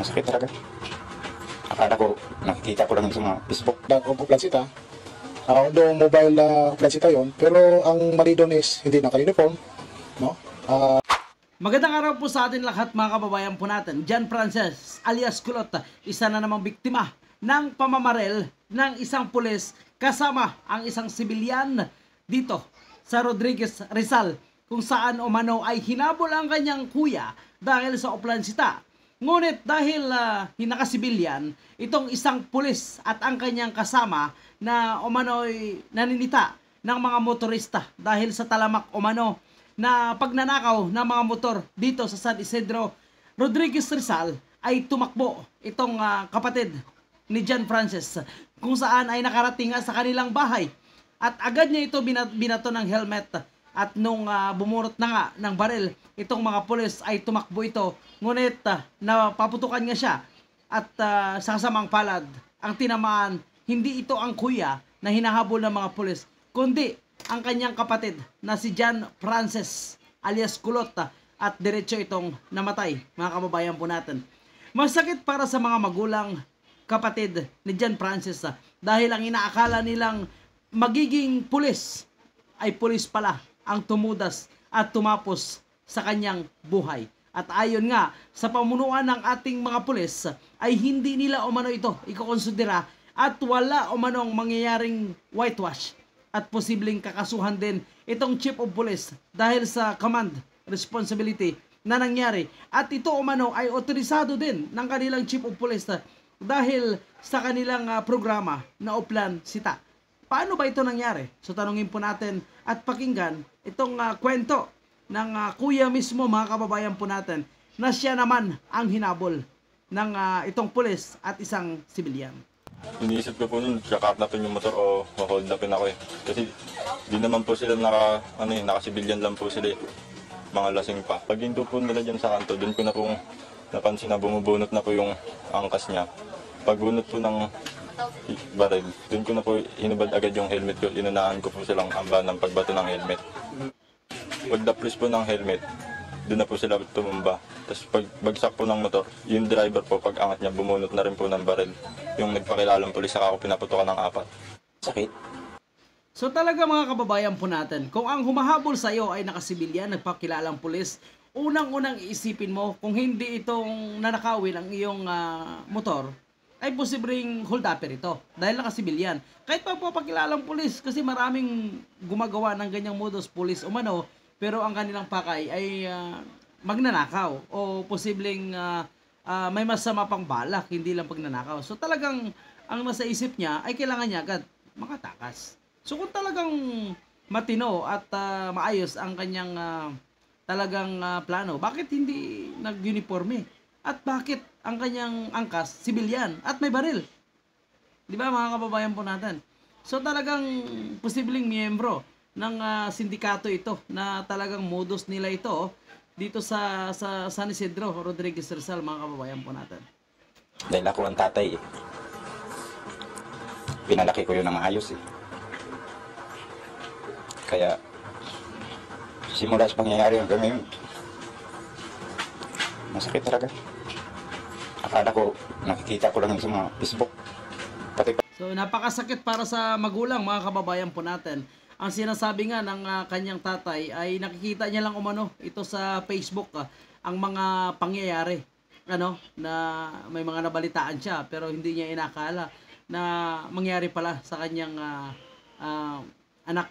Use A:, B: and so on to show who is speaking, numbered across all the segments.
A: Masakit talaga. Akala ko, nakikita ko lang sa mga Facebook. Opo, plansita. Although mobile plansita yon, pero ang mali doon is hindi naka-uniform, no?
B: Magandang araw po sa atin lahat mga kababayan po natin. John Frances alias Kulot, isa na namang biktima ng pamamaril ng isang pulis kasama ang isang sibilyan dito sa Rodriguez, Rizal, kung saan umano ay hinabol ang kanyang kuya dahil sa oplansita. Ngunit dahil hinakasibilyan, itong isang pulis at ang kanyang kasama na umano'y naninita ng mga motorista dahil sa talamak umano na pagnanakaw ng mga motor dito sa San Isidro, Rodriguez, Rizal, ay tumakbo itong kapatid ni John Frances kung saan ay nakarating sa kanilang bahay at agad niya ito binato ng helmet at nung bumurot na nga ng baril itong mga pulis ay tumakbo ito, ngunit napaputukan nga siya at sa kasamang palad ang tinamaan hindi ito ang kuya na hinahabol ng mga pulis kundi ang kanyang kapatid na si John Frances alias Kulot at diretso itong namatay mga kababayan po natin. Masakit para sa mga magulang kapatid ni John Frances dahil ang inaakala nilang magiging pulis ay pulis pala ang tumudas at tumapos sa kanyang buhay. At ayon nga sa pamunuan ng ating mga pulis ay hindi nila umano ito ikokonsidera at wala umanong mangyayaring whitewash at posibleng kakasuhan din itong chief of police dahil sa command responsibility na nangyari. At ito umano ay otorisado din ng kanilang chief of police dahil sa kanilang programa na Uplan Sita. Paano ba ito nangyari? So tanungin po natin at pakinggan itong kwento ng kuya mismo mga kababayan po natin na siya naman ang hinabol ng itong pulis at isang sibilyan.
C: Iniisip ko po nun, kakapnapin yung motor o hold upin ako eh. Kasi di naman po sila nakasibilyan lang po sila eh. Mga lasing pa. Pag hinto po nila dyan sa kanto, dun ko na pong napansin na bumubunot na po yung angkas niya. Pagbunot po ng baril, dun ko na po hinubad agad yung helmet ko. Inunahan ko po silang amba ng pagbato ng helmet. Pagdaplis po ng helmet, dun na po sila tumumba. Tapos pagbagsak po ng motor, yung driver po, pag angat niya, bumunot na rin po ng baril. Yung nagpakilalang pulis, saka ako pinaputokan ng 4.
A: Sakit.
B: So talaga mga kababayan po natin, kung ang humahabol sa iyo ay nakasibilyan, nagpakilalang pulis, unang-unang iisipin mo kung hindi itong nanakawin ang iyong motor, ay posibleng hold upper ito dahil nakasibilyan. Kahit pa papakilalang pulis kasi maraming gumagawa ng ganyang modus pulis umano, pero ang kanilang pakay ay magnanakaw o posibleng may masama pang balak, hindi lang pagnanakaw. So talagang ang nasa isip niya ay kailangan niya agad makatakas. So kung talagang matino at maayos ang kanyang talagang plano, bakit hindi nag-uniforme? At bakit ang kanyang angkas, sibilyan at may baril? Di ba mga kababayan po natin? So talagang posibleng miyembro ng sindikato ito na talagang modus nila ito dito sa San Isidro, Rodriguez, Rizal, mga kababayan po natin.
A: Dahil ako ang tatay eh. Pinalaki ko yun na maayos eh. Kaya, simula sa pangyayari hanggang ngayon, masakit talaga. Akala ko, nakikita ko lang sa mga Facebook.
B: So napakasakit para sa magulang mga kababayan po natin. Ang sinasabi nga ng kanyang tatay ay nakikita niya lang umano ito sa Facebook ang mga pangyayari na may mga nabalitaan siya pero hindi niya inakala na mangyari pala sa kanyang anak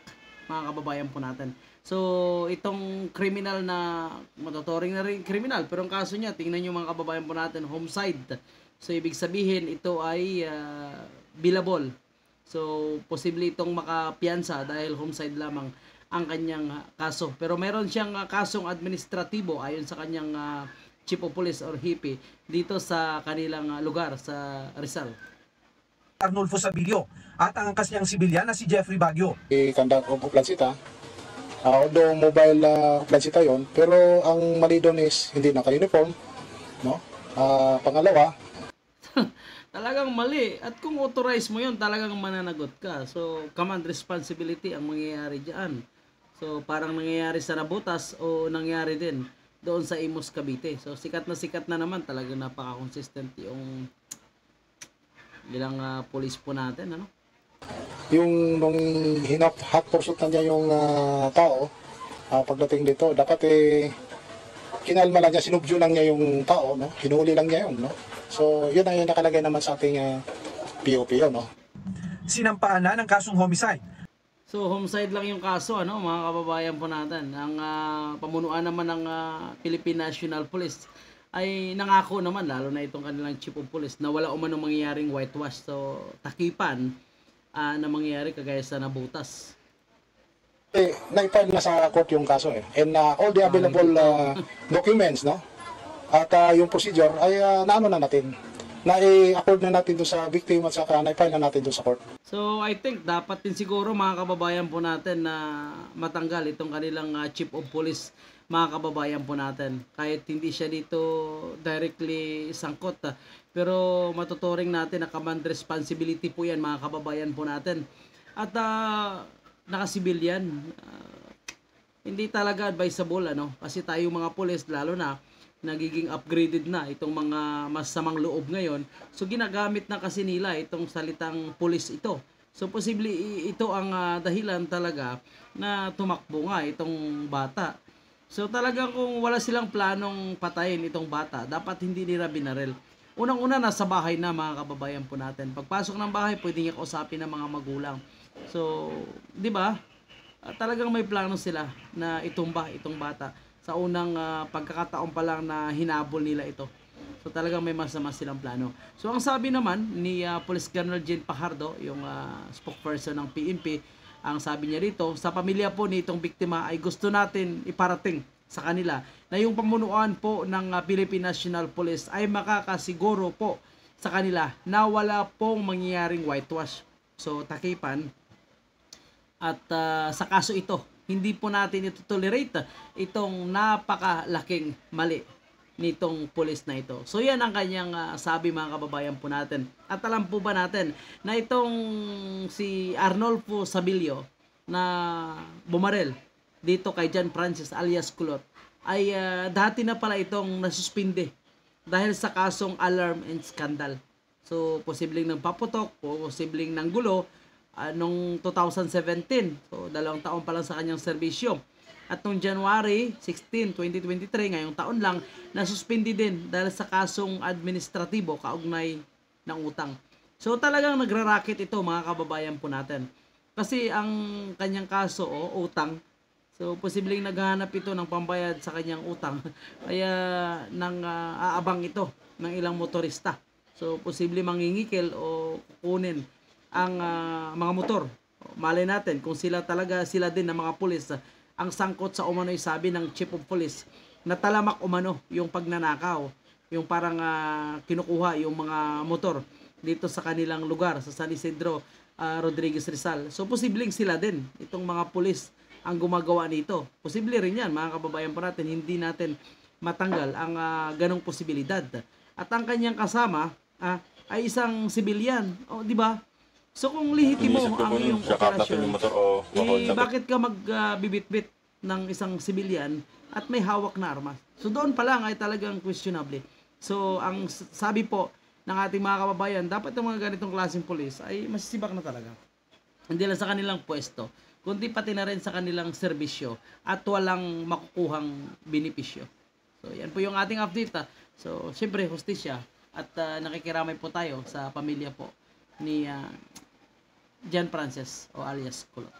B: mga kababayan po natin. So itong criminal na matuturing na rin criminal pero ang kaso niya tingnan niyo mga kababayan po natin homicide. So ibig sabihin ito ay billable. So, posible itong makapiyansa dahil homicide lamang ang kanyang kaso. Pero meron siyang kasong administratibo ayon sa kanyang chief of police or hippie dito sa kanilang lugar sa Rizal.
D: Arnulfo Sabilio at ang angkas niyang sibilyan na si Jeffrey Baguio.
E: Conduct of plansita. Although mobile plansita yon, pero ang mali doon is hindi naka-uniform. No? Pangalawa,
B: Talagang mali. At kung authorize mo yun, talagang mananagot ka. So, command responsibility ang mangyayari dyan. So, parang nangyayari sa nabutas o nangyari din doon sa Imus Cavite. So sikat na naman, talaga napaka-consistent yung ilang police po natin, ano?
A: Yung nung hot pursuit na niya yung tao, pagdating dito, dapat kinalma lang niya, sinubyo lang niya yung tao, no? Hinuli lang niya yun, no? So, yun ang nakalagay naman sa ating POP, yun, no?
D: Sinampaan na ng kasong homicide.
B: So homicide lang yung kaso, ano, mga kababayan po natin. Ang pamunuan naman ng Philippine National Police ay nangako naman, lalo na itong kanilang chief of police, na wala umanong mangyayaring whitewash. So takipan na mangyayari kagaya sa nabutas.
A: Na-file na sa court yung kaso and all the available documents, no, at yung procedure ay naano na natin, na-accord na natin doon sa victim at saka na-file na natin doon sa court.
B: So I think dapat din siguro, mga kababayan po natin, na matanggal itong kanilang chief of police, mga kababayan po natin, kahit hindi siya dito directly sangkot, pero matuturing natin na command responsibility po yan, mga kababayan po natin. At naka-civilian, hindi talaga advisable, ano, kasi tayo mga pulis, lalo na nagiging upgraded na itong mga masamang loob ngayon, so ginagamit na kasi nila itong salitang pulis ito. So posible ito ang dahilan talaga na tumakbo nga itong bata. So talagang kung wala silang planong patayin itong bata, dapat hindi nila binaril. Unang-una, nasa bahay na, mga kababayan po natin. Pagpasok ng bahay, pwede niya kausapin ng mga magulang. So, di ba? Talagang may plano sila na itumba itong bata sa unang pagkakataon pa lang na hinabol nila ito. So talagang may masama silang plano. So ang sabi naman ni Police Colonel Jane Pajardo, yung spokesperson ng PNP, ang sabi niya rito, sa pamilya po nitong biktima ay gusto natin iparating sa kanila na yung pamunuan po ng Philippine National Police ay makakasiguro po sa kanila na wala pong mangyayaring whitewash. So takipan. At sa kaso ito, hindi po natin ito tolerate itong napakalaking mali nitong pulis na ito. So yan ang kanyang sabi, mga kababayan po natin. At alam po ba natin na itong si Arnolfo Sabilio na bumarel dito kay John Francis alias Kulot ay dati na pala itong nasuspinde dahil sa kasong alarm and scandal. So posibleng nagpaputok o posibleng nanggulo nung 2017. So 2 taon pa lang sa kanyang serbisyo. At noong January 16, 2023, ngayong taon lang, nasuspindi din dahil sa kasong administratibo kaugnay ng utang. So talagang nagraraket ito, mga kababayan po natin. Kasi ang kanyang kaso, utang, so posibleng naghahanap ito ng pambayad sa kanyang utang. Kaya nang aabang ito ng ilang motorista. So posible mangingikil o kukunin ang mga motor. Malay natin kung sila din ng mga pulis ang sangkot sa umano'y sabi ng Chief of Police na talamak umano yung pagnanakaw, yung parang kinukuha yung mga motor dito sa kanilang lugar sa San Isidro, Rodriguez Rizal. So posibleng sila din, itong mga pulis ang gumagawa nito. Posible rin yan, mga kababayan po natin, hindi natin matanggal ang ganong posibilidad. At ang kanyang kasama ay isang civilian, di ba? So kung lihitimo ang iyong operasyon, bakit ka magbibitbit ng isang civilian at may hawak na armas? So doon pa lang ay talagang questionable. So ang sabi po ng ating mga kababayan, dapat yung mga ganitong klaseng pulis ay masisibak na talaga. Hindi lang sa kanilang pwesto, kundi pati na rin sa kanilang serbisyo at walang makukuhang benepisyo. So yan po yung ating update. So syempre hustisya at nakikiramay po tayo sa pamilya po ni John Francis o alias Kulot.